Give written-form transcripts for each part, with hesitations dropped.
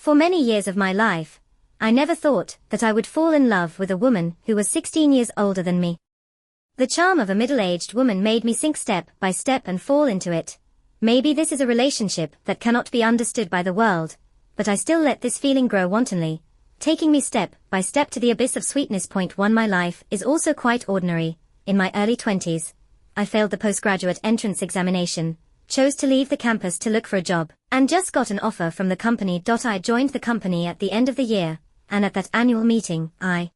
For many years of my life, I never thought that I would fall in love with a woman who was 16 years older than me. The charm of a middle-aged woman made me sink step by step and fall into it. Maybe this is a relationship that cannot be understood by the world, but I still let this feeling grow wantonly, taking me step by step to the abyss of sweetness. Point 1. My life is also quite ordinary. In my early 20s, I failed the postgraduate entrance examination, chose to leave the campus to look for a job, and just got an offer from the company. I joined the company at the end of the year, and at that annual meeting, I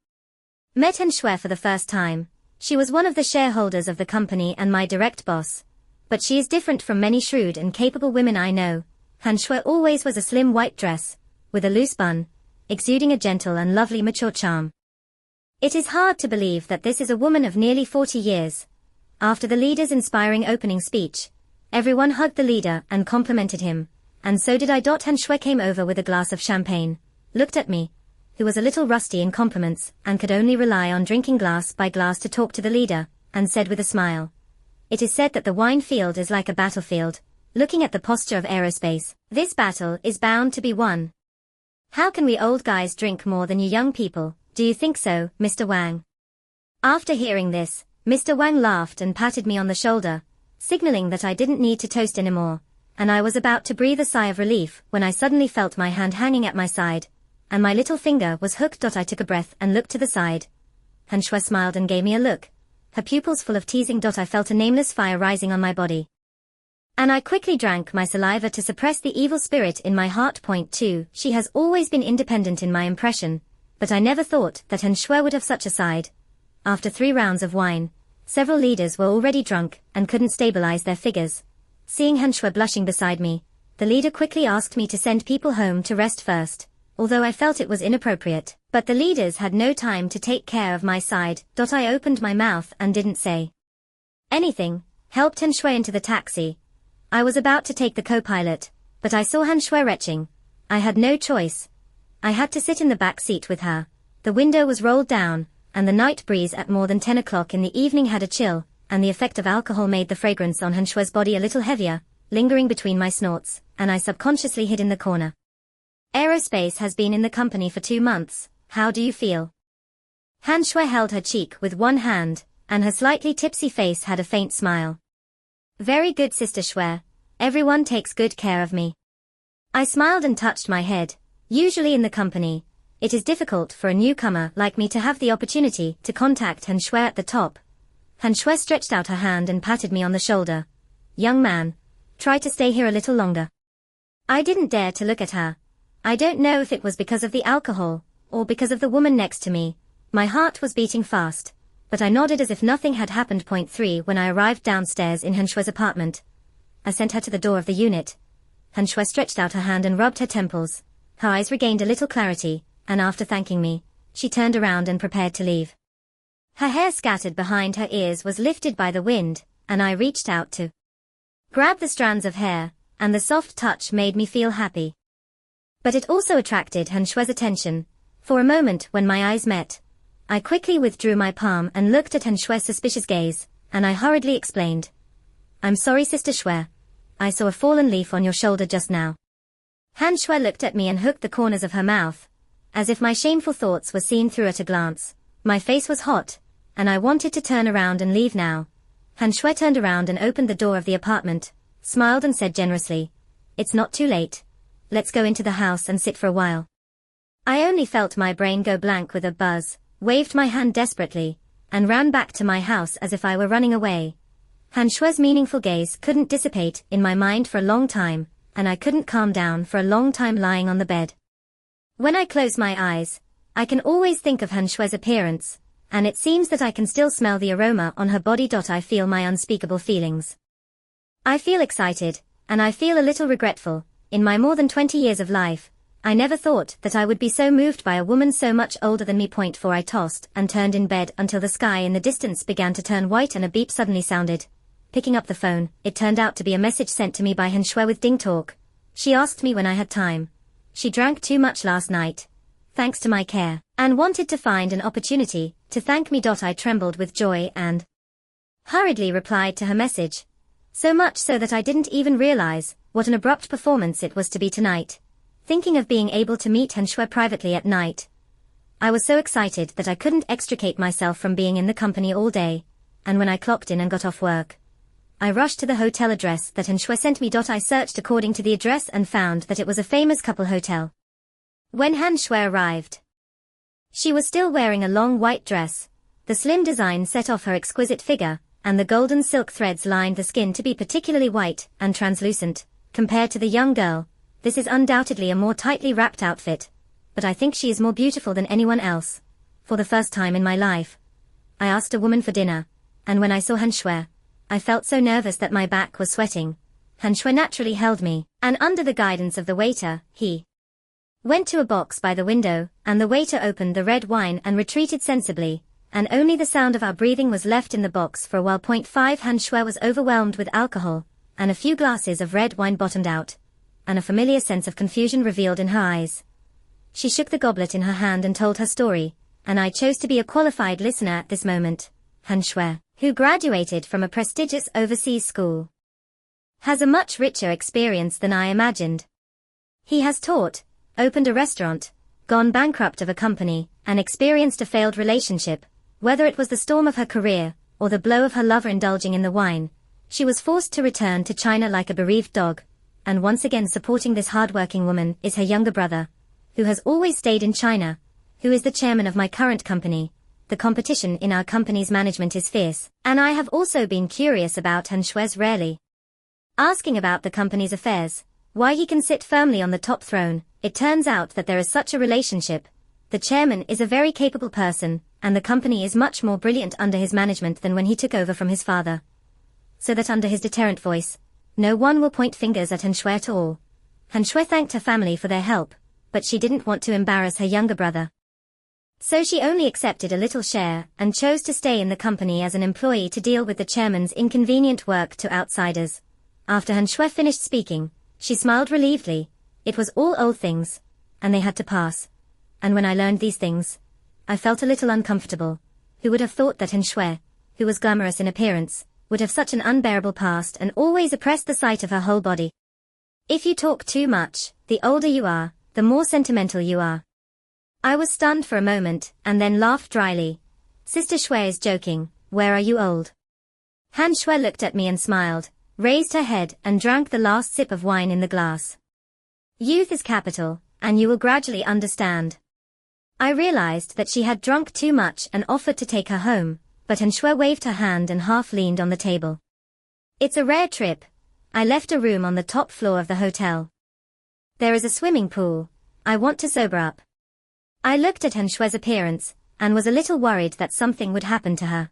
met Han Shui for the first time. She was one of the shareholders of the company and my direct boss. But she is different from many shrewd and capable women I know. Han Shui always was a slim white dress, with a loose bun, exuding a gentle and lovely mature charm. It is hard to believe that this is a woman of nearly 40 years. After the leader's inspiring opening speech, everyone hugged the leader and complimented him, and so did I. Han Shui came over with a glass of champagne, looked at me, who was a little rusty in compliments and could only rely on drinking glass by glass to talk to the leader, and said with a smile, "It is said that the wine field is like a battlefield. Looking at the posture of aerospace, this battle is bound to be won. How can we old guys drink more than you young people? Do you think so, Mr. Wang?" After hearing this, Mr. Wang laughed and patted me on the shoulder, signaling that I didn't need to toast anymore, and I was about to breathe a sigh of relief when I suddenly felt my hand hanging at my side, and my little finger was hooked. I took a breath and looked to the side. Han Shui smiled and gave me a look, her pupils full of teasing. I felt a nameless fire rising on my body, and I quickly drank my saliva to suppress the evil spirit in my heart. Point 2. She has always been independent in my impression, but I never thought that Han Shui would have such a side. After 3 rounds of wine, several leaders were already drunk and couldn't stabilize their figures. Seeing Han Shui blushing beside me, the leader quickly asked me to send people home to rest first, although I felt it was inappropriate. But the leaders had no time to take care of my side. I opened my mouth and didn't say anything, helped Han Shui into the taxi. I was about to take the co-pilot, but I saw Han Shui retching. I had no choice. I had to sit in the back seat with her. The window was rolled down, and the night breeze at more than 10 o'clock in the evening had a chill, and the effect of alcohol made the fragrance on Han Shui's body a little heavier, lingering between my snorts, and I subconsciously hid in the corner. "Aerospace has been in the company for 2 months, how do you feel?" Han Shui held her cheek with one hand, and her slightly tipsy face had a faint smile. "Very good, Sister Shui. Everyone takes good care of me." I smiled and touched my head. Usually in the company, it is difficult for a newcomer like me to have the opportunity to contact Han Shui at the top. Han Shui stretched out her hand and patted me on the shoulder. "Young man, try to stay here a little longer." I didn't dare to look at her. I don't know if it was because of the alcohol, or because of the woman next to me. My heart was beating fast, but I nodded as if nothing had happened. Point 3. When I arrived downstairs in Han Shui's apartment, I sent her to the door of the unit. Han Shui stretched out her hand and rubbed her temples. Her eyes regained a little clarity, and after thanking me, she turned around and prepared to leave. Her hair scattered behind her ears was lifted by the wind, and I reached out to grab the strands of hair, and the soft touch made me feel happy. But it also attracted Han Shui's attention. For a moment when my eyes met, I quickly withdrew my palm and looked at Han Shui's suspicious gaze, and I hurriedly explained. "I'm sorry, Sister Shui. I saw a fallen leaf on your shoulder just now." Han Shui looked at me and hooked the corners of her mouth, as if my shameful thoughts were seen through at a glance. My face was hot, and I wanted to turn around and leave now. Han Shui turned around and opened the door of the apartment, smiled and said generously, "It's not too late. Let's go into the house and sit for a while." I only felt my brain go blank with a buzz, waved my hand desperately, and ran back to my house as if I were running away. Han Shui's meaningful gaze couldn't dissipate in my mind for a long time, and I couldn't calm down for a long time lying on the bed. When I close my eyes, I can always think of Han Shui's appearance, and it seems that I can still smell the aroma on her body. I feel my unspeakable feelings. I feel excited, and I feel a little regretful. In my more than 20 years of life, I never thought that I would be so moved by a woman so much older than me. Point 4. I tossed and turned in bed until the sky in the distance began to turn white and a beep suddenly sounded. Picking up the phone, it turned out to be a message sent to me by Han Shui with Ding Talk. She asked me when I had time. She drank too much last night, thanks to my care, and wanted to find an opportunity to thank me. I trembled with joy and hurriedly replied to her message. So much so that I didn't even realize what an abrupt performance it was to be tonight. thinking of being able to meet Han Shui privately at night. I was so excited that I couldn't extricate myself from being in the company all day, and when I clocked in and got off work, I rushed to the hotel address that Han Shui sent me. I searched according to the address and found that it was a famous couple hotel. When Han Shui arrived, she was still wearing a long white dress. The slim design set off her exquisite figure, and the golden silk threads lined the skin to be particularly white and translucent. Compared to the young girl, this is undoubtedly a more tightly wrapped outfit, but I think she is more beautiful than anyone else. For the first time in my life, I asked a woman for dinner, and when I saw Han Shui, I felt so nervous that my back was sweating. Han Shui naturally held me, and under the guidance of the waiter, he went to a box by the window, and the waiter opened the red wine and retreated sensibly, and only the sound of our breathing was left in the box for a while. 5 Han Shui was overwhelmed with alcohol, and a few glasses of red wine bottomed out, and a familiar sense of confusion revealed in her eyes. She shook the goblet in her hand and told her story, and I chose to be a qualified listener at this moment. Han Shui, who graduated from a prestigious overseas school, has a much richer experience than I imagined. He has taught, opened a restaurant, gone bankrupt of a company, and experienced a failed relationship. Whether it was the storm of her career, or the blow of her lover indulging in the wine, she was forced to return to China like a bereaved dog, and once again supporting this hard-working woman is her younger brother, who has always stayed in China, who is the chairman of my current company. The competition in our company's management is fierce, and I have also been curious about Han Shui's rarely asking about the company's affairs, why he can sit firmly on the top throne. It turns out that there is such a relationship. The chairman is a very capable person, and the company is much more brilliant under his management than when he took over from his father. So that under his deterrent voice, no one will point fingers at Han Shui at all. Han Shui thanked her family for their help, but she didn't want to embarrass her younger brother. So she only accepted a little share and chose to stay in the company as an employee to deal with the chairman's inconvenient work to outsiders. After Han Shui finished speaking, she smiled relievedly. It was all old things, and they had to pass. And when I learned these things, I felt a little uncomfortable. Who would have thought that Han Shui, who was glamorous in appearance, would have such an unbearable past and always oppressed the sight of her whole body? If you talk too much, the older you are, the more sentimental you are. I was stunned for a moment, and then laughed dryly. Sister Shui is joking. Where are you old? Han Shui looked at me and smiled, raised her head and drank the last sip of wine in the glass. Youth is capital, and you will gradually understand. I realized that she had drunk too much and offered to take her home, but Han Shui waved her hand and half leaned on the table. It's a rare trip. I left a room on the top floor of the hotel. There is a swimming pool. I want to sober up. I looked at Han Shui's appearance, and was a little worried that something would happen to her.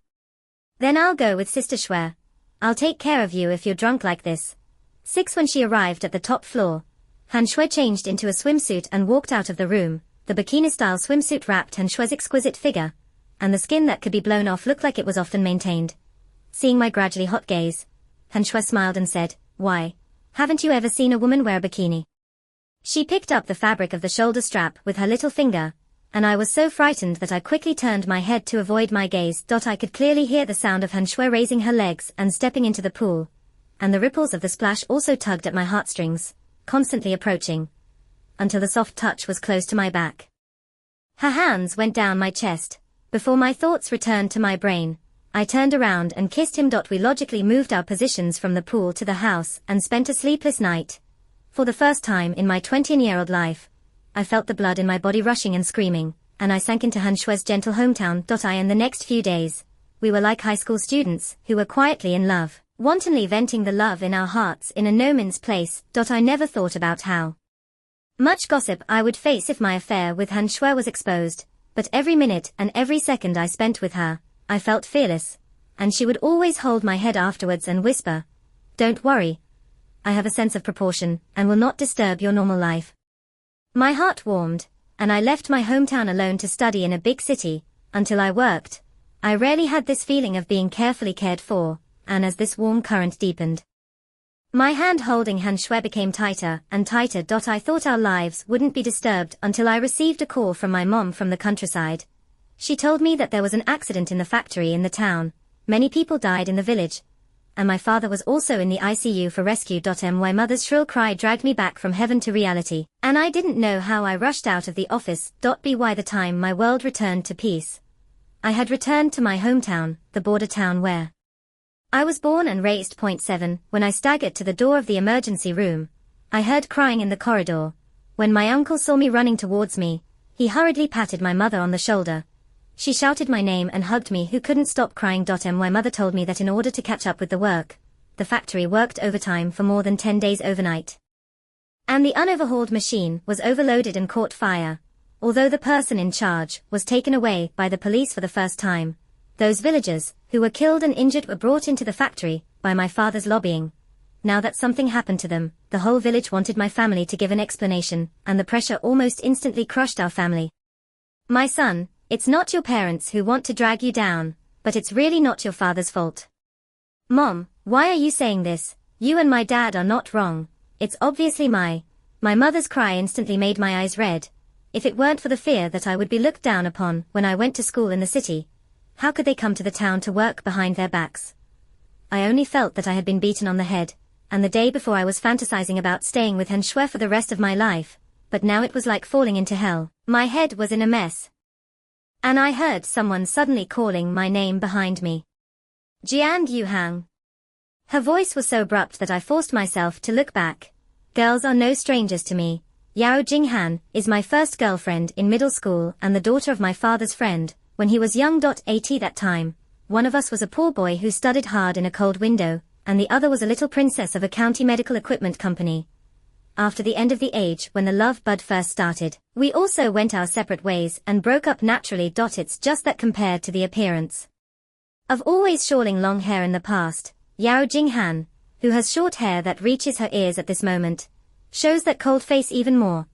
Then I'll go with Sister Shui. I'll take care of you if you're drunk like this. 6 When she arrived at the top floor, Han Shui changed into a swimsuit and walked out of the room. The bikini-style swimsuit wrapped Han Shui's exquisite figure, and the skin that could be blown off looked like it was often maintained. Seeing my gradually hot gaze, Han Shui smiled and said, "Why, haven't you ever seen a woman wear a bikini?" She picked up the fabric of the shoulder strap with her little finger, and I was so frightened that I quickly turned my head to avoid my gaze. I could clearly hear the sound of Han Shui raising her legs and stepping into the pool, and the ripples of the splash also tugged at my heartstrings, constantly approaching, until the soft touch was close to my back. Her hands went down my chest. Before my thoughts returned to my brain, I turned around and kissed him. We logically moved our positions from the pool to the house and spent a sleepless night. For the first time in my 20-year-old life, I felt the blood in my body rushing and screaming, and I sank into Han Shui's gentle hometown. In the next few days, we were like high school students who were quietly in love, wantonly venting the love in our hearts in a no-man's place. I never thought about how much gossip I would face if my affair with Han Shui was exposed, but every minute and every second I spent with her, I felt fearless, and she would always hold my head afterwards and whisper, "Don't worry. I have a sense of proportion and will not disturb your normal life." My heart warmed, and I left my hometown alone to study in a big city. Until I worked, I rarely had this feeling of being carefully cared for, and as this warm current deepened, my hand holding Han Shui became tighter and tighter. I thought our lives wouldn't be disturbed until I received a call from my mom from the countryside. She told me that there was an accident in the factory in the town. Many people died in the village. and my father was also in the ICU for rescue. My mother's shrill cry dragged me back from heaven to reality, and I didn't know how I rushed out of the office. By the time my world returned to peace, I had returned to my hometown, the border town where I was born and raised. 7. When I staggered to the door of the emergency room, I heard crying in the corridor. When my uncle saw me running towards me, he hurriedly patted my mother on the shoulder. She shouted my name and hugged me, who couldn't stop crying. My mother told me that in order to catch up with the work, the factory worked overtime for more than 10 days overnight, and the unoverhauled machine was overloaded and caught fire. Although the person in charge was taken away by the police for the first time, those villagers who were killed and injured were brought into the factory by my father's lobbying. Now that something happened to them, the whole village wanted my family to give an explanation, and the pressure almost instantly crushed our family. My son, it's not your parents who want to drag you down, but it's really not your father's fault. Mom, why are you saying this? You and my dad are not wrong. It's obviously my mother's cry instantly made my eyes red. If it weren't for the fear that I would be looked down upon when I went to school in the city, how could they come to the town to work behind their backs? I only felt that I had been beaten on the head, and the day before I was fantasizing about staying with Henshue for the rest of my life, but now it was like falling into hell. My head was in a mess, and I heard someone suddenly calling my name behind me. Jian Yuhang. Her voice was so abrupt that I forced myself to look back. Girls are no strangers to me. Yao Jinghan is my first girlfriend in middle school and the daughter of my father's friend, when he was young. At that time, one of us was a poor boy who studied hard in a cold window, and the other was a little princess of a county medical equipment company. After the end of the age when the love bud first started, we also went our separate ways and broke up naturally. It's just that compared to the appearance of always shawling long hair in the past, Yao Jinghan, who has short hair that reaches her ears at this moment, shows that cold face even more.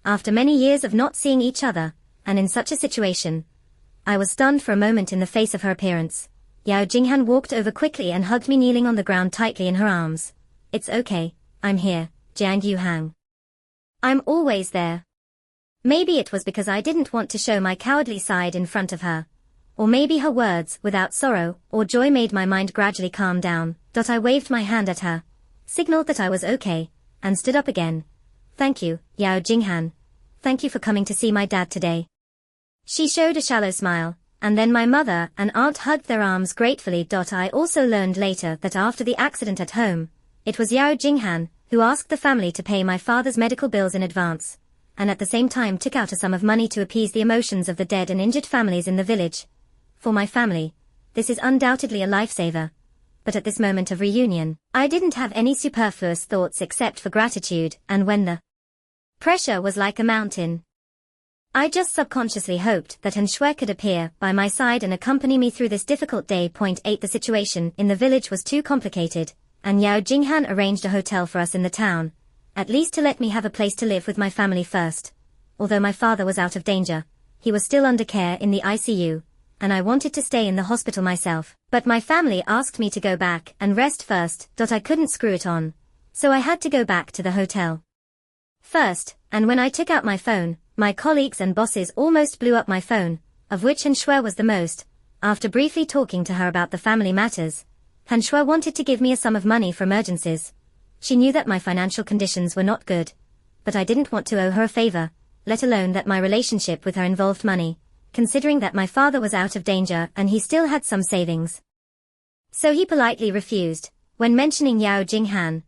After many years of not seeing each other, and in such a situation, I was stunned for a moment in the face of her appearance. Yao Jinghan walked over quickly and hugged me, kneeling on the ground tightly in her arms. It's okay, I'm here, Jiang Yuhang. I'm always there. Maybe it was because I didn't want to show my cowardly side in front of her. Or maybe her words, without sorrow or joy, made my mind gradually calm down. I waved my hand at her, signaled that I was okay, and stood up again. Thank you, Yao Jinghan. Thank you for coming to see my dad today. She showed a shallow smile, and then my mother and aunt hugged their arms gratefully. I also learned later that after the accident at home, it was Yao Jinghan who asked the family to pay my father's medical bills in advance, and at the same time took out a sum of money to appease the emotions of the dead and injured families in the village. For my family, this is undoubtedly a lifesaver. But at this moment of reunion, I didn't have any superfluous thoughts except for gratitude, and when the pressure was like a mountain, I just subconsciously hoped that Henshue could appear by my side and accompany me through this difficult day. 8. The situation in the village was too complicated, and Yao Jinghan arranged a hotel for us in the town, at least to let me have a place to live with my family first. Although my father was out of danger, he was still under care in the ICU, and I wanted to stay in the hospital myself, but my family asked me to go back and rest first. I couldn't screw it on, so I had to go back to the hotel first, and when I took out my phone, my colleagues and bosses almost blew up my phone, of which Henshue was the most. After briefly talking to her about the family matters, Henshue wanted to give me a sum of money for emergencies. She knew that my financial conditions were not good, but I didn't want to owe her a favor, let alone that my relationship with her involved money, considering that my father was out of danger and he still had some savings. So he politely refused. When mentioning Yao Jinghan,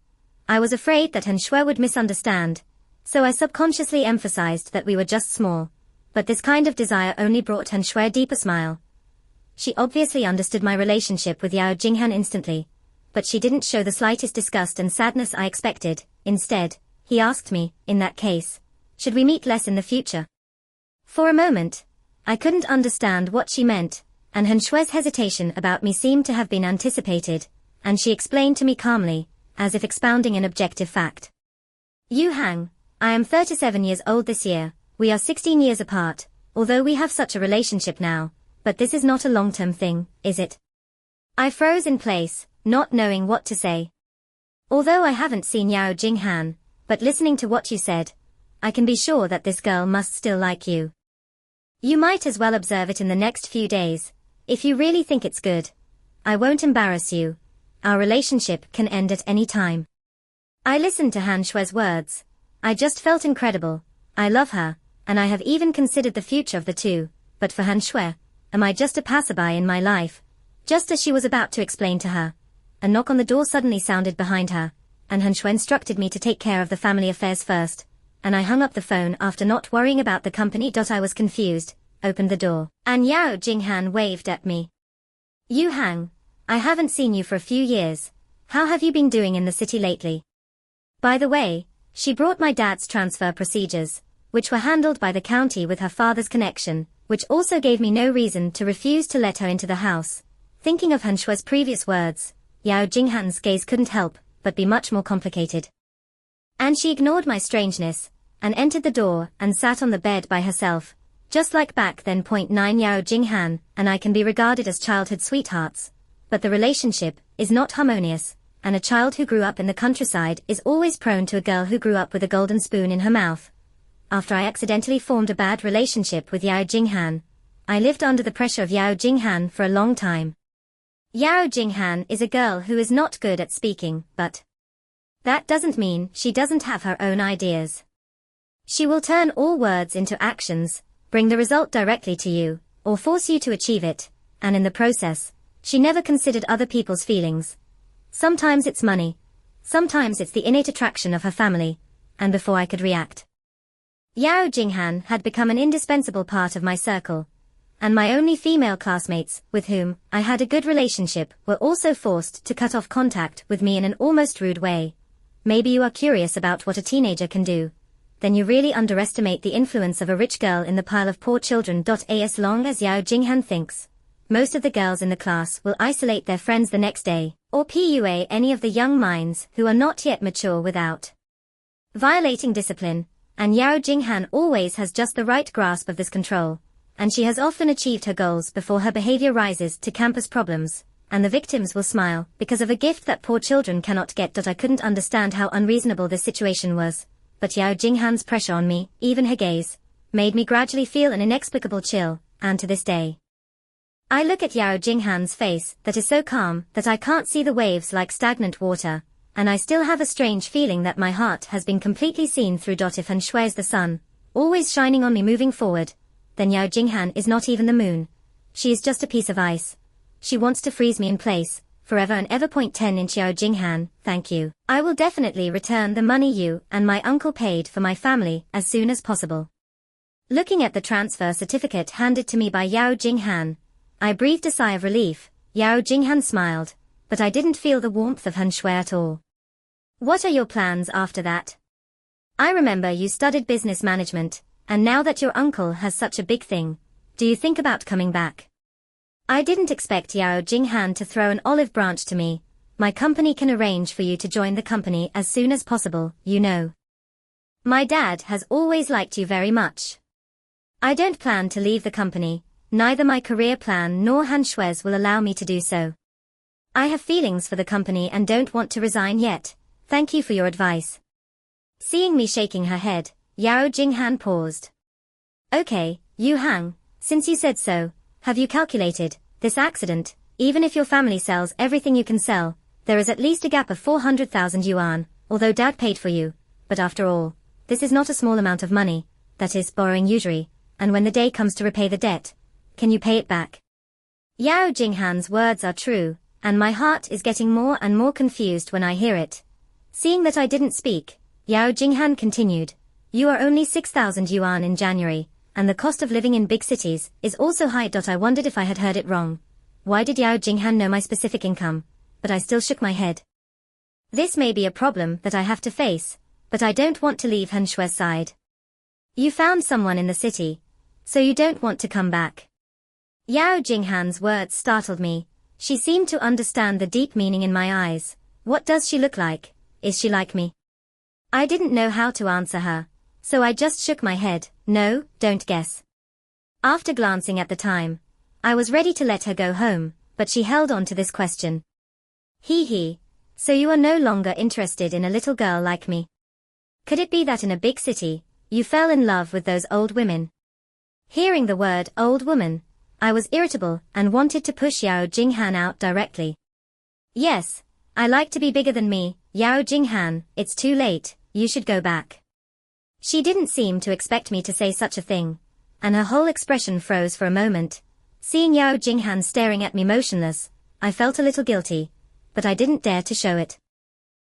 I was afraid that Henshue would misunderstand, so I subconsciously emphasized that we were just small, but this kind of desire only brought Henshue a deeper smile. She obviously understood my relationship with Yao Jinghan instantly, but she didn't show the slightest disgust and sadness I expected. Instead, he asked me, in that case, should we meet less in the future? For a moment, I couldn't understand what she meant, and Henshue's hesitation about me seemed to have been anticipated, and she explained to me calmly, as if expounding an objective fact. Yu Hang, I am 37 years old this year. We are 16 years apart, although we have such a relationship now, but this is not a long-term thing, is it? I froze in place, not knowing what to say. Although I haven't seen Yao Jinghan, but listening to what you said, I can be sure that this girl must still like you. You might as well observe it in the next few days, if you really think it's good. I won't embarrass you. our relationship can end at any time. I listened to Han Shue's words. I just felt incredible. I love her, and I have even considered the future of the two, but for Han Shui, am I just a passerby in my life? Just as she was about to explain to her, a knock on the door suddenly sounded behind her, and Han Shui instructed me to take care of the family affairs first, and I hung up the phone after not worrying about the company. I was confused, opened the door, and Yao Jinghan waved at me. "You Hang, I haven't seen you for a few years. How have you been doing in the city lately?" By the way, she brought my dad's transfer procedures, which were handled by the county with her father's connection, which also gave me no reason to refuse to let her into the house. Thinking of Han Shue's previous words, Yao Jinghan's gaze couldn't help but be much more complicated. And she ignored my strangeness, and entered the door and sat on the bed by herself, just like back then. 9 Yao Jinghan and I can be regarded as childhood sweethearts, but the relationship is not harmonious, and a child who grew up in the countryside is always prone to a girl who grew up with a golden spoon in her mouth. After I accidentally formed a bad relationship with Yao Jinghan, I lived under the pressure of Yao Jinghan for a long time. Yao Jinghan is a girl who is not good at speaking, but that doesn't mean she doesn't have her own ideas. She will turn all words into actions, bring the result directly to you, or force you to achieve it, and in the process, she never considered other people's feelings. Sometimes it's money, sometimes it's the innate attraction of her family, and before I could react, Yao Jinghan had become an indispensable part of my circle, and my only female classmates, with whom I had a good relationship, were also forced to cut off contact with me in an almost rude way. Maybe you are curious about what a teenager can do. Then you really underestimate the influence of a rich girl in the pile of poor children. As long as Yao Jinghan thinks, most of the girls in the class will isolate their friends the next day, or PUA any of the young minds who are not yet mature without violating discipline, and Yao Jinghan always has just the right grasp of this control, and she has often achieved her goals before her behavior rises to campus problems, and the victims will smile because of a gift that poor children cannot get. I couldn't understand how unreasonable this situation was, but Yao Jinghan's pressure on me, even her gaze, made me gradually feel an inexplicable chill, and to this day, I look at Yao Jinghan's face that is so calm that I can't see the waves like stagnant water, and I still have a strange feeling that my heart has been completely seen through. If Han Shui is the sun, always shining on me moving forward, then Yao Jinghan is not even the moon. She is just a piece of ice. She wants to freeze me in place, forever and ever. 10-inch Yao Jinghan, thank you. I will definitely return the money you and my uncle paid for my family as soon as possible. Looking at the transfer certificate handed to me by Yao Jinghan, I breathed a sigh of relief. Yao Jinghan smiled, but I didn't feel the warmth of Han Shui at all. What are your plans after that? I remember you studied business management, and now that your uncle has such a big thing, do you think about coming back? I didn't expect Yao Jinghan to throw an olive branch to me. My company can arrange for you to join the company as soon as possible, you know. My dad has always liked you very much. I don't plan to leave the company. Neither my career plan nor Han Shui's will allow me to do so. I have feelings for the company and don't want to resign yet. Thank you for your advice. Seeing me shaking her head, Yao Jinghan paused. Okay, Yu Hang, since you said so, have you calculated this accident? Even if your family sells everything you can sell, there is at least a gap of 400,000 yuan, although dad paid for you. But after all, this is not a small amount of money, that is, borrowing usury, and when the day comes to repay the debt, can you pay it back? Yao Jinghan's words are true, and my heart is getting more and more confused when I hear it. Seeing that I didn't speak, Yao Jinghan continued, you are only 6,000 yuan in January, and the cost of living in big cities is also high. I wondered if I had heard it wrong. Why did Yao Jinghan know my specific income? But I still shook my head. This may be a problem that I have to face, but I don't want to leave Han Shui's side. You found someone in the city, so you don't want to come back. Yao Jinghan's words startled me. She seemed to understand the deep meaning in my eyes. What does she look like? Is she like me? I didn't know how to answer her, so I just shook my head. No, don't guess. After glancing at the time, I was ready to let her go home, but she held on to this question. Hee, so you are no longer interested in a little girl like me? Could it be that in a big city, you fell in love with those old women? Hearing the word old woman, I was irritable and wanted to push Yao Jinghan out directly. Yes, I like to be bigger than me, Yao Jinghan, it's too late, you should go back. She didn't seem to expect me to say such a thing, and her whole expression froze for a moment. Seeing Yao Jinghan staring at me motionless, I felt a little guilty, but I didn't dare to show it.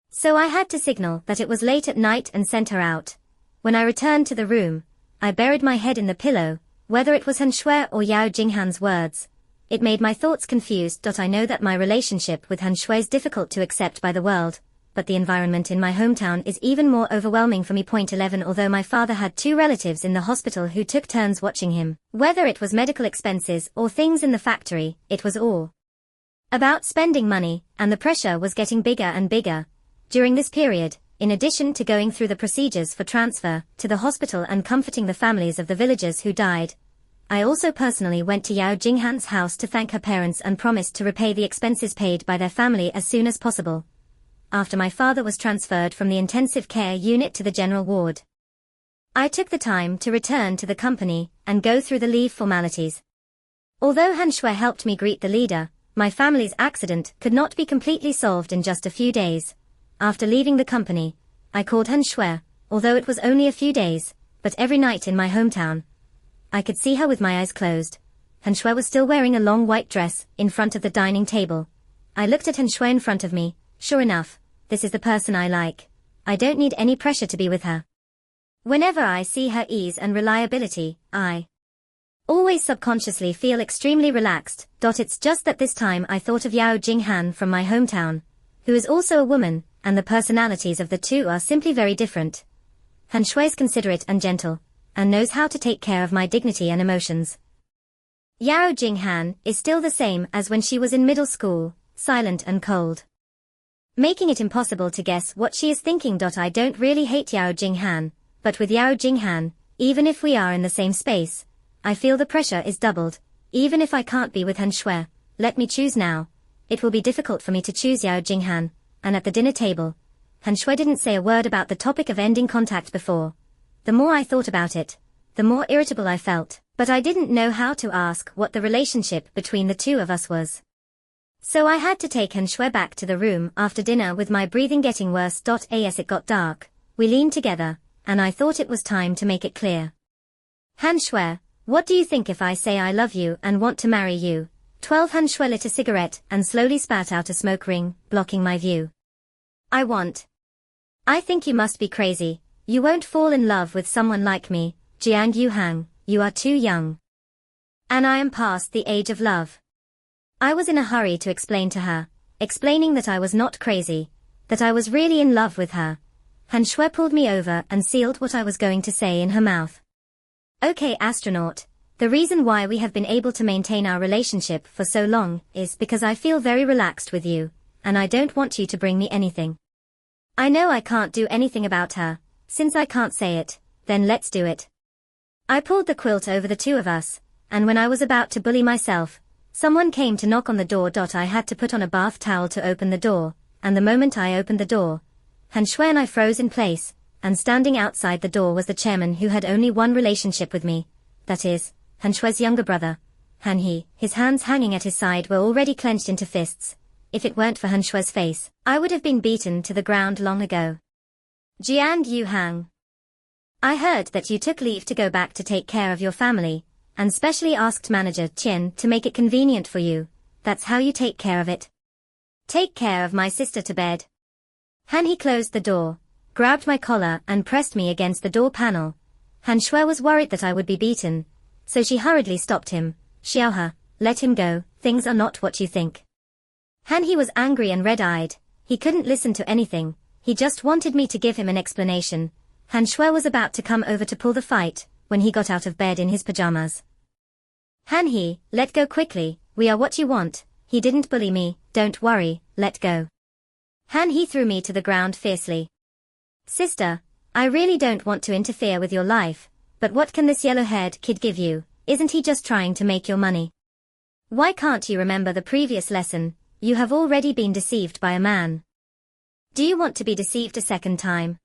So I had to signal that it was late at night and sent her out. When I returned to the room, I buried my head in the pillow. Whether it was Han Shui or Yao Jinghan's words, it made my thoughts confused. I know that my relationship with Han Shui is difficult to accept by the world, but the environment in my hometown is even more overwhelming for me. 11 Although my father had 2 relatives in the hospital who took turns watching him, whether it was medical expenses or things in the factory, it was all about spending money, and the pressure was getting bigger and bigger. During this period, in addition to going through the procedures for transfer to the hospital and comforting the families of the villagers who died, I also personally went to Yao Jinghan's house to thank her parents and promised to repay the expenses paid by their family as soon as possible. After my father was transferred from the intensive care unit to the general ward, I took the time to return to the company and go through the leave formalities. Although Han Shui helped me greet the leader, my family's accident could not be completely solved in just a few days. After leaving the company, I called Han Shui, although it was only a few days, but every night in my hometown, I could see her with my eyes closed. Han Shui was still wearing a long white dress in front of the dining table. I looked at Han Shui in front of me. Sure enough, this is the person I like. I don't need any pressure to be with her. Whenever I see her ease and reliability, I always subconsciously feel extremely relaxed. It's just that this time I thought of Yao Jinghan from my hometown, who is also a woman, and the personalities of the two are simply very different. Han Shui is considerate and gentle, and knows how to take care of my dignity and emotions. Yao Jinghan is still the same as when she was in middle school, silent and cold, making it impossible to guess what she is thinking. I don't really hate Yao Jinghan, but with Yao Jinghan, even if we are in the same space, I feel the pressure is doubled. Even if I can't be with Han Shui, let me choose now. It will be difficult for me to choose Yao Jinghan. And at the dinner table, Han Shui didn't say a word about the topic of ending contact before. The more I thought about it, the more irritable I felt, but I didn't know how to ask what the relationship between the two of us was. So I had to take Han Shui back to the room after dinner with my breathing getting worse. As it got dark, we leaned together, and I thought it was time to make it clear. Han Shui, what do you think if I say I love you and want to marry you? 12 Han Shui lit a cigarette and slowly spat out a smoke ring, blocking my view. I think you must be crazy. You won't fall in love with someone like me, Jiang Yuhang, you are too young. And I am past the age of love. I was in a hurry to explain to her, explaining that I was not crazy, that I was really in love with her. Han Shui pulled me over and sealed what I was going to say in her mouth. Okay, astronaut, the reason why we have been able to maintain our relationship for so long is because I feel very relaxed with you, and I don't want you to bring me anything. I know I can't do anything about her. Since I can't say it, then let's do it. I pulled the quilt over the two of us, and when I was about to bully myself, someone came to knock on the door. I had to put on a bath towel to open the door, and the moment I opened the door, Han Shui and I froze in place, and standing outside the door was the chairman who had only one relationship with me, that is, Han Shui's younger brother, Han He. His hands hanging at his side were already clenched into fists. If it weren't for Han Shui's face, I would have been beaten to the ground long ago. Jiang Yuhang, I heard that you took leave to go back to take care of your family, and specially asked manager Qian to make it convenient for you. That's how you take care of it. Take care of my sister to bed. Han He closed the door, grabbed my collar and pressed me against the door panel. Han Shui was worried that I would be beaten, so she hurriedly stopped him. Xiaohe, let him go, things are not what you think. Han He was angry and red-eyed. He couldn't listen to anything. He just wanted me to give him an explanation. Han Shui was about to come over to pull the fight, when he got out of bed in his pajamas. Han He, let go quickly, we are what you want. He didn't bully me, don't worry, let go. Han He threw me to the ground fiercely. Sister, I really don't want to interfere with your life, but what can this yellow-haired kid give you? Isn't he just trying to make your money? Why can't you remember the previous lesson? You have already been deceived by a man. Do you want to be deceived a second time?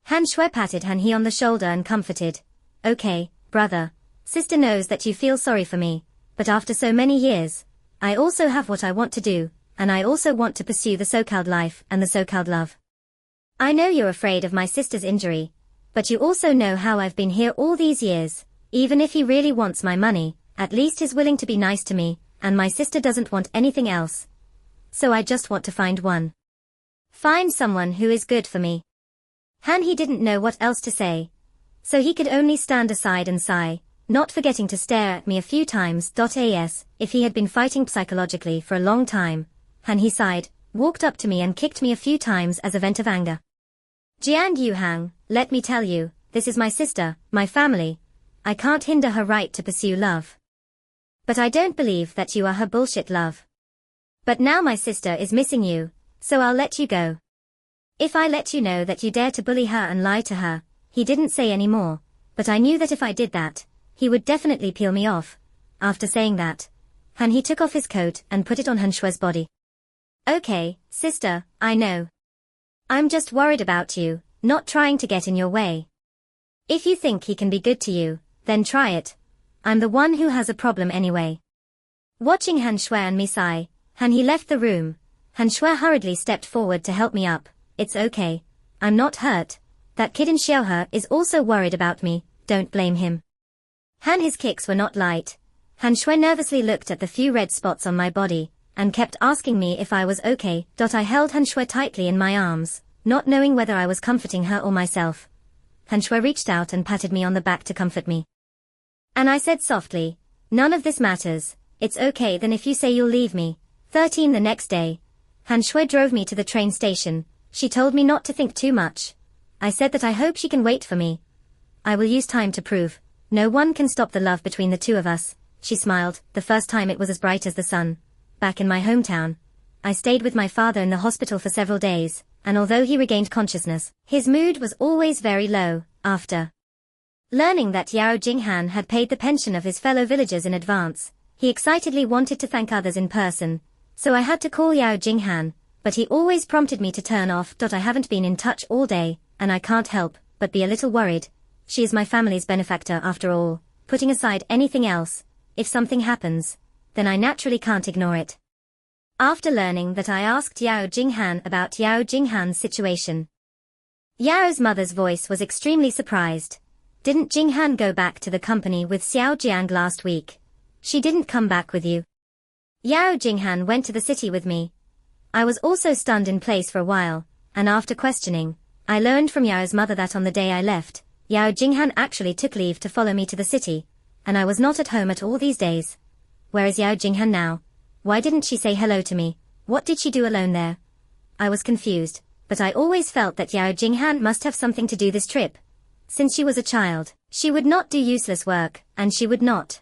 Han Shui patted Han He on the shoulder and comforted. Okay, brother. Sister knows that you feel sorry for me, but after so many years, I also have what I want to do. and I also want to pursue the so-called life and the so-called love. I know you're afraid of my sister's injury, but you also know how I've been here all these years. Even if he really wants my money, at least he's willing to be nice to me, and my sister doesn't want anything else. So I just want to find one. Find someone who is good for me. He didn't know what else to say, so he could only stand aside and sigh, not forgetting to stare at me a few times. As if he had been fighting psychologically for a long time. He sighed, walked up to me and kicked me a few times as a vent of anger. Jiang Yuhang, let me tell you, this is my sister, my family. I can't hinder her right to pursue love. But I don't believe that you are her bullshit love. But now my sister is missing you, so I'll let you go. If I let you know that you dare to bully her and lie to her. He didn't say any more, but I knew that if I did that, he would definitely peel me off. After saying that, he took off his coat and put it on Han Shue's body. Okay, sister, I know. I'm just worried about you, not trying to get in your way. If you think he can be good to you, then try it. I'm the one who has a problem anyway. Watching Han Shui and me sigh, he left the room. Han Shui hurriedly stepped forward to help me up. It's okay. I'm not hurt. That kid in Xiaohe is also worried about me, don't blame him. His kicks were not light. Han Shui nervously looked at the few red spots on my body, and kept asking me if I was okay. I held Han Shui tightly in my arms, not knowing whether I was comforting her or myself. Han Shui reached out and patted me on the back to comfort me. And I said softly, none of this matters, it's okay then if you say you'll leave me. 13 The next day, Han Shui drove me to the train station. She told me not to think too much. I said that I hope she can wait for me. I will use time to prove. No one can stop the love between the two of us. She smiled. The first time it was as bright as the sun. Back in my hometown, I stayed with my father in the hospital for several days, and although he regained consciousness, his mood was always very low. After learning that Yao Jinghan had paid the pension of his fellow villagers in advance, he excitedly wanted to thank others in person, so I had to call Yao Jinghan, but he always prompted me to turn off. I haven't been in touch all day, and I can't help but be a little worried. She is my family's benefactor after all. Putting aside anything else, if something happens, then I naturally can't ignore it. After learning that, I asked Yao Jinghan about Yao Jinghan's situation. Yao's mother's voice was extremely surprised. Didn't Jinghan go back to the company with Xiao Jiang last week? She didn't come back with you. Yao Jinghan went to the city with me. I was also stunned in place for a while, and after questioning, I learned from Yao's mother that on the day I left, Yao Jinghan actually took leave to follow me to the city, and I was not at home at all these days. Where is Yao Jinghan now? Why didn't she say hello to me? What did she do alone there? I was confused, but I always felt that Yao Jinghan must have something to do this trip. Since she was a child, she would not do useless work, and she would not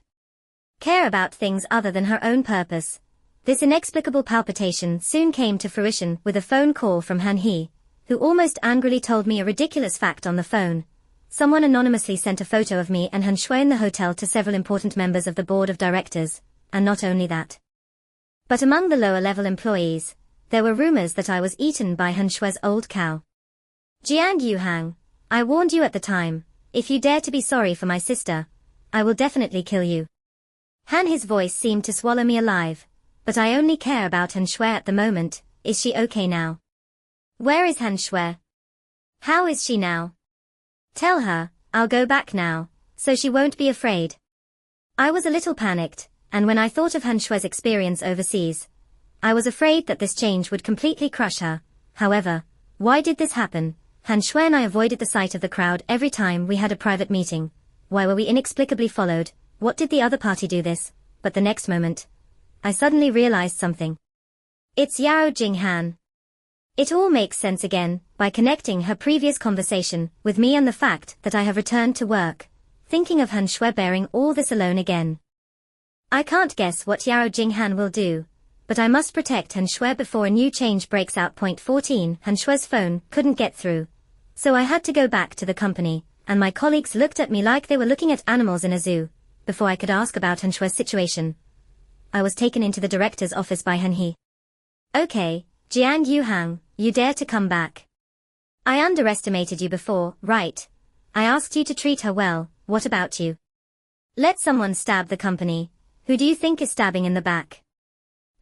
care about things other than her own purpose. This inexplicable palpitation soon came to fruition with a phone call from Han He, who almost angrily told me a ridiculous fact on the phone. Someone anonymously sent a photo of me and Han Shui in the hotel to several important members of the board of directors, and not only that, but among the lower-level employees, there were rumors that I was eaten by Han Shui's old cow. Jiang Yuhang, I warned you at the time, if you dare to be sorry for my sister, I will definitely kill you. His voice seemed to swallow me alive, but I only care about Han Shui at the moment. Is she okay now? Where is Han Shui? How is she now? Tell her, I'll go back now, so she won't be afraid. I was a little panicked, and when I thought of Han Shui's experience overseas, I was afraid that this change would completely crush her. However, why did this happen? Han Shui and I avoided the sight of the crowd every time we had a private meeting. Why were we inexplicably followed? What did the other party do this? But the next moment, I suddenly realized something. It's Yao Jinghan. It all makes sense again, by connecting her previous conversation with me and the fact that I have returned to work, thinking of Han Shui bearing all this alone again. I can't guess what Yao Jinghan will do, but I must protect Han Shui before a new change breaks out. 14 Han Shui's phone couldn't get through, so I had to go back to the company, and my colleagues looked at me like they were looking at animals in a zoo. Before I could ask about Han Shui's situation, I was taken into the director's office by Han He. Okay, Jiang Yuhang, you dare to come back. I underestimated you before, right? I asked you to treat her well. What about you? Let someone stab the company. Who do you think is stabbing in the back?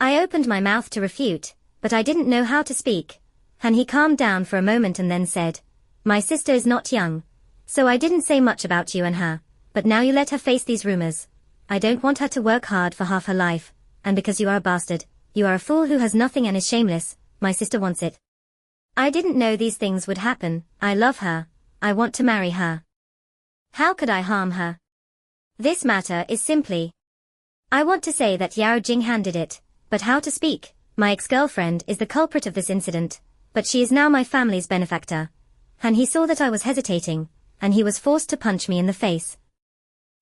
I opened my mouth to refute, but I didn't know how to speak, and he calmed down for a moment and then said, "My sister is not young, so I didn't say much about you and her, but now you let her face these rumors. I don't want her to work hard for half her life, and because you are a bastard, you are a fool who has nothing and is shameless, my sister wants it. I didn't know these things would happen. I love her. I want to marry her. How could I harm her? This matter is simply, I want to say that Yao Jinghan did it, but how to speak? My ex-girlfriend is the culprit of this incident, but she is now my family's benefactor." And he saw that I was hesitating, and he was forced to punch me in the face.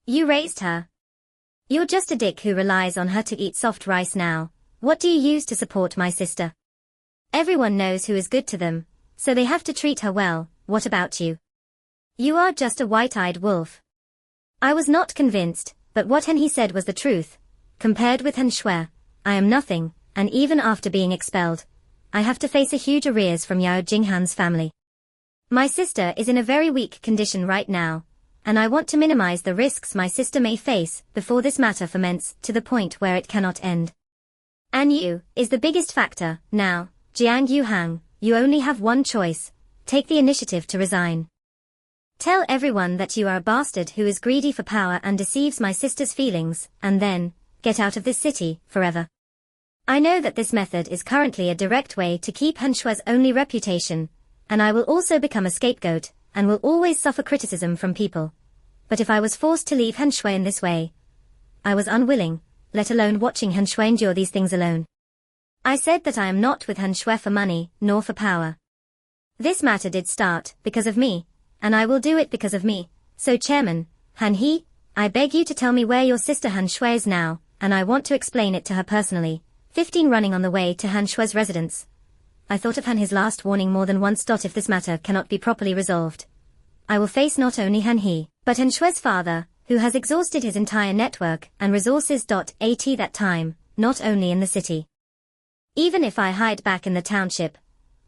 "You raised her. You're just a dick who relies on her to eat soft rice now. What do you use to support my sister? Everyone knows who is good to them, so they have to treat her well. What about you? You are just a white-eyed wolf." I was not convinced, but what he said was the truth. Compared with Han Shui, I am nothing, and even after being expelled, I have to face a huge arrears from Yao Jinghan's family. My sister is in a very weak condition right now, and I want to minimize the risks my sister may face before this matter ferments to the point where it cannot end. And you is the biggest factor. Now, Jiang Yuhang, you only have one choice. Take the initiative to resign. Tell everyone that you are a bastard who is greedy for power and deceives my sister's feelings, and then, get out of this city, forever. I know that this method is currently a direct way to keep Han Shui's only reputation, and I will also become a scapegoat, and will always suffer criticism from people. But if I was forced to leave Han Shui in this way, I was unwilling, let alone watching Han Shui endure these things alone. I said that I am not with Han Shui for money, nor for power. This matter did start because of me, and I will do it because of me. So Chairman, Han He, I beg you to tell me where your sister Han Shui is now, and I want to explain it to her personally. 15 running on the way to Han Shui's residence. I thought of Han He's last warning more than once. If this matter cannot be properly resolved, I will face not only Han He, but Han Shui's father, who has exhausted his entire network and resources. At that time, not only in the city. Even if I hide back in the township,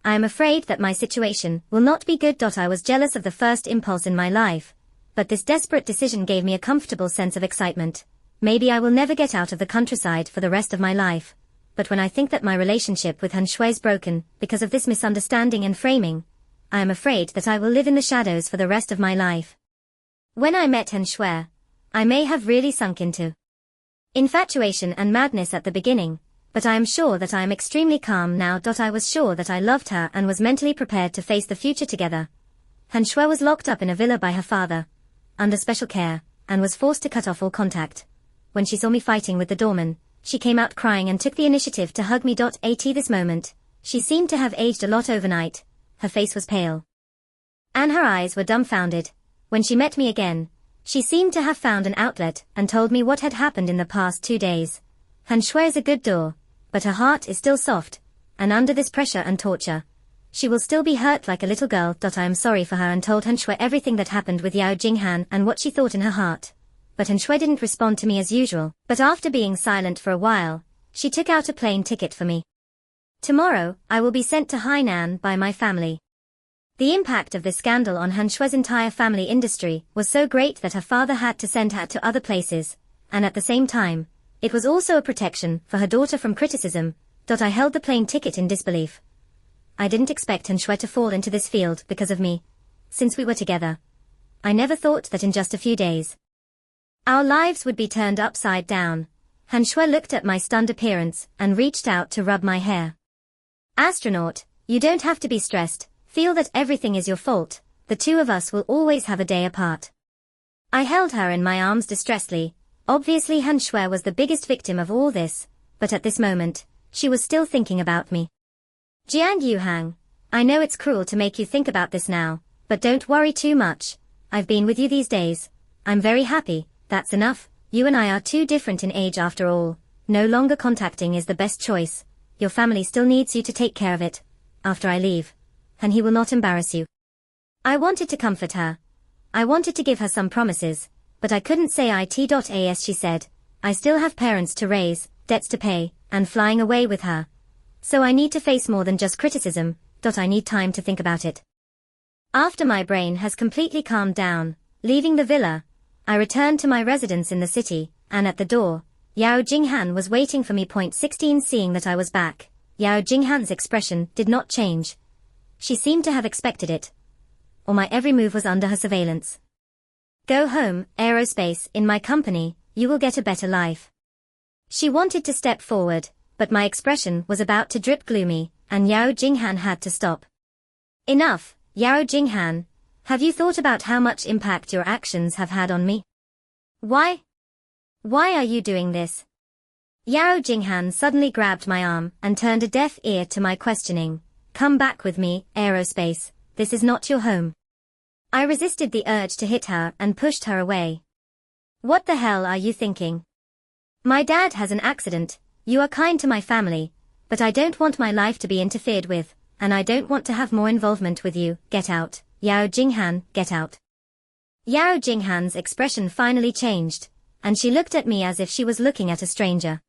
I am afraid that my situation will not be good. I was jealous of the first impulse in my life, but this desperate decision gave me a comfortable sense of excitement. Maybe I will never get out of the countryside for the rest of my life, but when I think that my relationship with Han Shui is broken because of this misunderstanding and framing, I am afraid that I will live in the shadows for the rest of my life. When I met Han Shui, I may have really sunk into infatuation and madness at the beginning, but I am sure that I am extremely calm now. I was sure that I loved her and was mentally prepared to face the future together. Han Shui was locked up in a villa by her father, under special care, and was forced to cut off all contact. When she saw me fighting with the doorman, she came out crying and took the initiative to hug me. At this moment, she seemed to have aged a lot overnight. Her face was pale, and her eyes were dumbfounded. When she met me again, she seemed to have found an outlet and told me what had happened in the past 2 days. Han Shui is a good door, but her heart is still soft, and under this pressure and torture, she will still be hurt like a little girl. I am sorry for her and told Han Shui everything that happened with Yao Jinghan and what she thought in her heart. But Han Shui didn't respond to me as usual, but after being silent for a while, she took out a plane ticket for me. Tomorrow, I will be sent to Hainan by my family. The impact of this scandal on Han Shui's entire family industry was so great that her father had to send her to other places, and at the same time, it was also a protection for her daughter from criticism. I held the plane ticket in disbelief. I didn't expect Han Shui to fall into this field because of me. Since we were together, I never thought that in just a few days, our lives would be turned upside down. Han Shui looked at my stunned appearance and reached out to rub my hair. Astronaut, you don't have to be stressed. Feel that everything is your fault. The two of us will always have a day apart. I held her in my arms distressedly. Obviously Han Shui was the biggest victim of all this, but at this moment, she was still thinking about me. Jiang Yuhang, I know it's cruel to make you think about this now, but don't worry too much. I've been with you these days. I'm very happy. That's enough. You and I are too different in age after all. No longer contacting is the best choice. Your family still needs you to take care of it. After I leave, and he will not embarrass you. I wanted to comfort her. I wanted to give her some promises, but I couldn't say it. She said, I still have parents to raise, debts to pay, and flying away with her. So I need to face more than just criticism. I need time to think about it. After my brain has completely calmed down, leaving the villa, I returned to my residence in the city, and at the door, Yao Jinghan was waiting for me. 16 Seeing that I was back, Yao Jinghan's expression did not change. She seemed to have expected it. Or my every move was under her surveillance. Go home, aerospace, in my company, you will get a better life. She wanted to step forward, but my expression was about to drip gloomy, and Yao Jinghan had to stop. Enough, Yao Jinghan. Have you thought about how much impact your actions have had on me? Why? Why are you doing this? Yao Jinghan suddenly grabbed my arm and turned a deaf ear to my questioning. Come back with me, aerospace, this is not your home. I resisted the urge to hit her and pushed her away. What the hell are you thinking? My dad has an accident, you are kind to my family, but I don't want my life to be interfered with, and I don't want to have more involvement with you. Get out, Yao Jinghan, get out. Yao Jinghan's expression finally changed, and she looked at me as if she was looking at a stranger.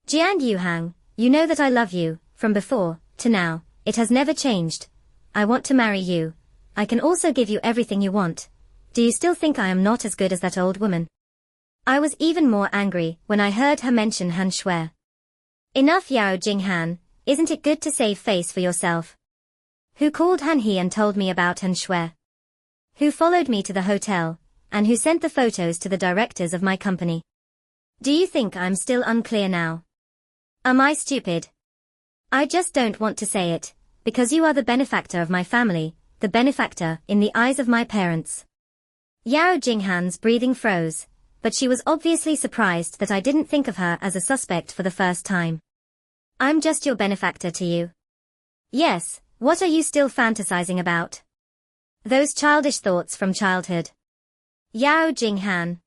Jian Yuhang, you know that I love you, from before, to now, it has never changed. I want to marry you. I can also give you everything you want. Do you still think I am not as good as that old woman? I was even more angry when I heard her mention Han Shui. Enough, Yao Jinghan, isn't it good to save face for yourself? Who called Han He and told me about Han Shui? Who followed me to the hotel, and who sent the photos to the directors of my company? Do you think I'm still unclear now? Am I stupid? I just don't want to say it, because you are the benefactor of my family, the benefactor in the eyes of my parents. Yao Jinghan's breathing froze, but she was obviously surprised that I didn't think of her as a suspect for the first time. I'm just your benefactor to you. Yes, what are you still fantasizing about? Those childish thoughts from childhood. Yao Jinghan.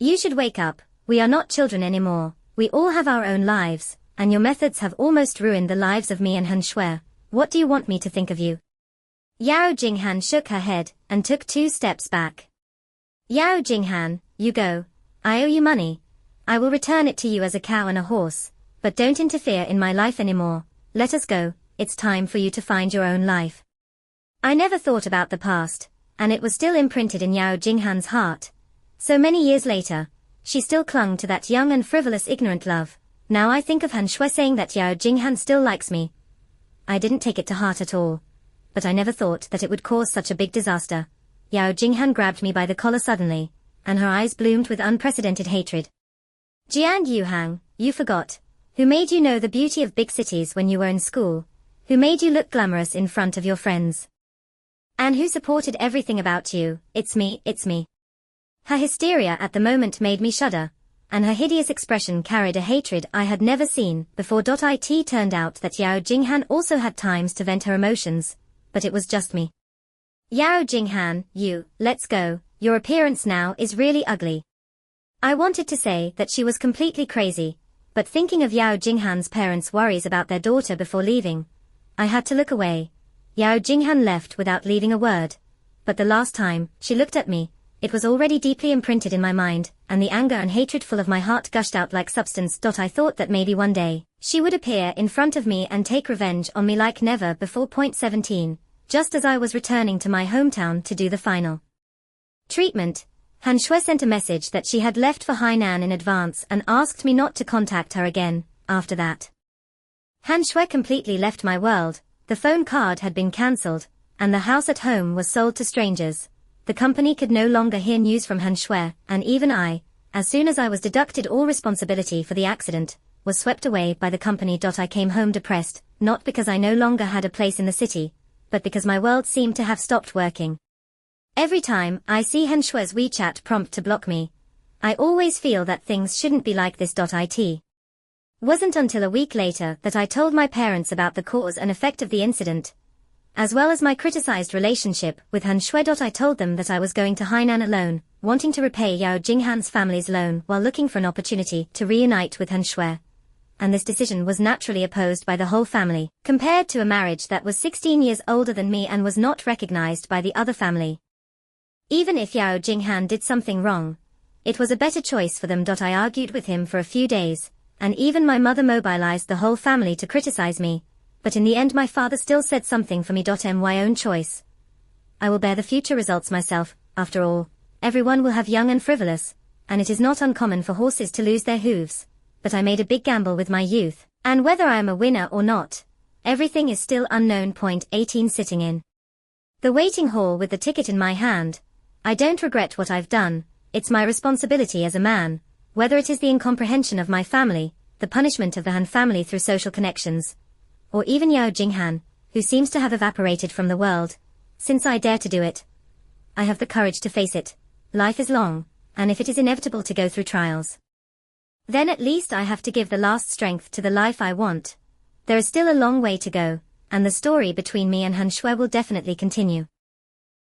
You should wake up, we are not children anymore, we all have our own lives, and your methods have almost ruined the lives of me and Han Shui. What do you want me to think of you? Yao Jinghan shook her head and took 2 steps back. Yao Jinghan, you go. I owe you money. I will return it to you as a cow and a horse, but don't interfere in my life anymore. Let us go, it's time for you to find your own life. I never thought about the past, and it was still imprinted in Yao Jinghan's heart. So many years later, she still clung to that young and frivolous ignorant love. Now I think of Han Shui saying that Yao Jinghan still likes me. I didn't take it to heart at all, but I never thought that it would cause such a big disaster. Yao Jinghan grabbed me by the collar suddenly, and her eyes bloomed with unprecedented hatred. Jian Yuhang, you forgot. Who made you know the beauty of big cities when you were in school? Who made you look glamorous in front of your friends? And who supported everything about you? It's me, it's me. Her hysteria at the moment made me shudder, and her hideous expression carried a hatred I had never seen before. It turned out that Yao Jinghan also had times to vent her emotions, but it was just me. Yao Jinghan, let's go, your appearance now is really ugly. I wanted to say that she was completely crazy, but thinking of Yao Jinghan's parents' worries about their daughter before leaving, I had to look away. Yao Jinghan left without leaving a word, but the last time she looked at me, it was already deeply imprinted in my mind, and the anger and hatred full of my heart gushed out like substance. I thought that maybe one day, she would appear in front of me and take revenge on me like never before. 17. Just as I was returning to my hometown to do the final treatment, Han Shui sent a message that she had left for Hainan in advance and asked me not to contact her again. After that, Han Shui completely left my world. The phone card had been cancelled, and the house at home was sold to strangers. The company could no longer hear news from Han Shui, and even I, as soon as I was deducted all responsibility for the accident, was swept away by the company. I came home depressed, not because I no longer had a place in the city, but because my world seemed to have stopped working. Every time I see Han Shui's WeChat prompt to block me, I always feel that things shouldn't be like this. It wasn't until a week later that I told my parents about the cause and effect of the incident, as well as my criticized relationship with Han Shui. I told them that I was going to Hainan alone, wanting to repay Yao Jinghan's family's loan while looking for an opportunity to reunite with Han Shui. And this decision was naturally opposed by the whole family, compared to a marriage that was 16 years older than me and was not recognized by the other family. Even if Yao Jinghan did something wrong, it was a better choice for them. I argued with him for a few days, and even my mother mobilized the whole family to criticize me, but in the end my father still said something for me. My own choice. I will bear the future results myself. After all, everyone will have young and frivolous, and it is not uncommon for horses to lose their hooves, but I made a big gamble with my youth, and whether I am a winner or not, everything is still unknown. Point 18. Sitting in the waiting hall with the ticket in my hand, I don't regret what I've done. It's my responsibility as a man, whether it is the incomprehension of my family, the punishment of the Han family through social connections, or even Yao Jinghan, who seems to have evaporated from the world. Since I dare to do it, I have the courage to face it. Life is long, and if it is inevitable to go through trials, then at least I have to give the last strength to the life I want. There is still a long way to go, and the story between me and Han Shui will definitely continue.